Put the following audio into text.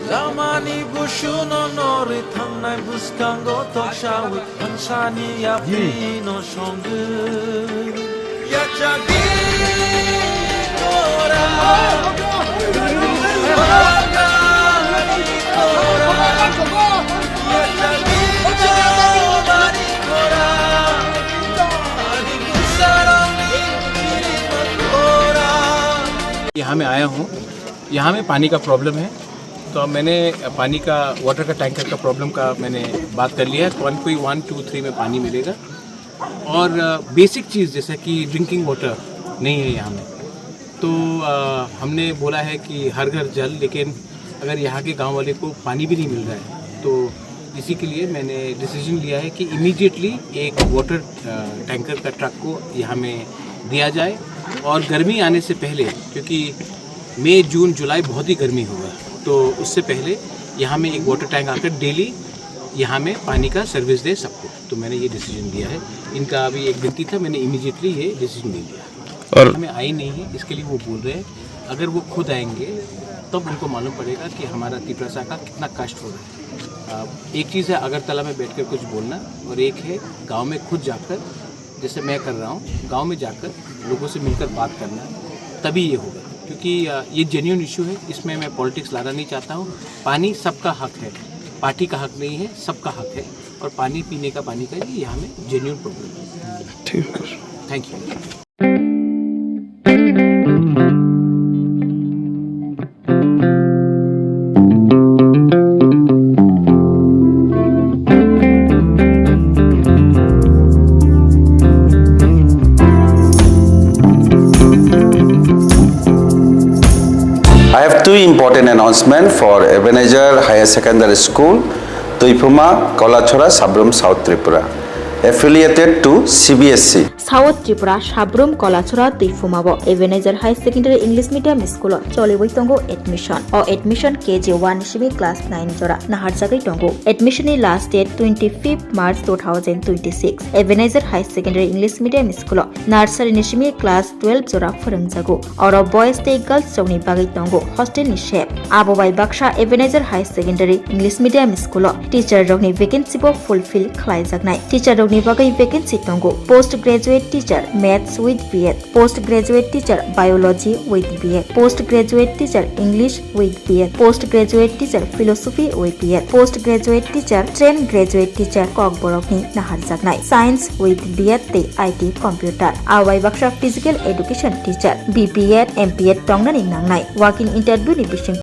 Lamani bushuno nori thangnai buskango tokshawi hansani yapino shongu yachagi ora Bubagra yachagi mari kora ani kusarani kora यहाँ मैं आया हूँ। यहाँ में पानी का प्रॉब्लम है, तो अब मैंने पानी का वाटर का टैंकर का प्रॉब्लम का मैंने बात कर लिया है। कांगपुई 1, 2, 3 में पानी मिलेगा और बेसिक चीज़ जैसे कि ड्रिंकिंग वाटर नहीं है यहाँ में। तो हमने बोला है कि हर घर जल, लेकिन अगर यहाँ के गांव वाले को पानी भी नहीं मिल रहा है तो इसी के लिए मैंने डिसीजन लिया है कि इमीडिएटली एक वाटर टैंकर का ट्रक को यहाँ में दिया जाए। और गर्मी आने से पहले, क्योंकि मई, जून, जुलाई बहुत ही गर्मी होगा, तो उससे पहले यहाँ में एक वाटर टैंक आकर डेली यहाँ में पानी का सर्विस दे सबको। तो मैंने ये डिसीजन लिया है। इनका अभी एक गिनती था, मैंने इमीडिएटली ये डिसीजन ले लिया। और हमें आई नहीं है, इसके लिए वो बोल रहे हैं अगर वो खुद आएंगे तब उनको मालूम पड़ेगा कि हमारा त्रिपुरा का कितना कष्ट हो रहा है। एक चीज़ है अगरतला में बैठकर कुछ बोलना, और एक है गाँव में खुद जाकर, जैसे मैं कर रहा हूँ, गाँव में जाकर लोगों से मिलकर बात करना, तभी ये होगा। क्योंकि ये जेन्युइन इशू है, इसमें मैं पॉलिटिक्स लाना नहीं चाहता हूँ। पानी सबका हक है, पार्टी का हक नहीं है, सबका हक है। और पानी पीने का, पानी का ये यहाँ में जेन्युइन प्रॉब्लम है। ठीक है, thank you. I have two important announcements for Ebenezer Higher Secondary School, Tripura, Kolachora, Sabrum, South Tripura, affiliated to CBSE. South Tripura, Sabrum, Kolachora, Tripura, Ebenezer High Secondary English Medium School, Choliwai Tongo admission or admission KG1 Shimi class 9 Jora, Naharsagai Tongo. Admission last date 25th March 2026. Ebenezer High Secondary English Medium School, Nursery Nishimi class 12 Jora Swrangchati. Or boys take girls Choni Bagai Tongo, hostel ni shape. Abobai Baksha Ebenezer High Secondary English Medium School, teacher Rogni vacancy bo fulfill Klai Jagnai. Teacher Rogni Bagai vacancy Tongo, postgraduate teacher maths with BA, postgraduate teacher biology with BA, postgraduate teacher English with BA, postgraduate teacher philosophy with BA, postgraduate teacher trained graduate teacher Kokborokni Nahar Jagnai, science with BA te IT computer. Awai Baksha physical education teacher BPA MPA Tongnani Nangnai, working interview ni bising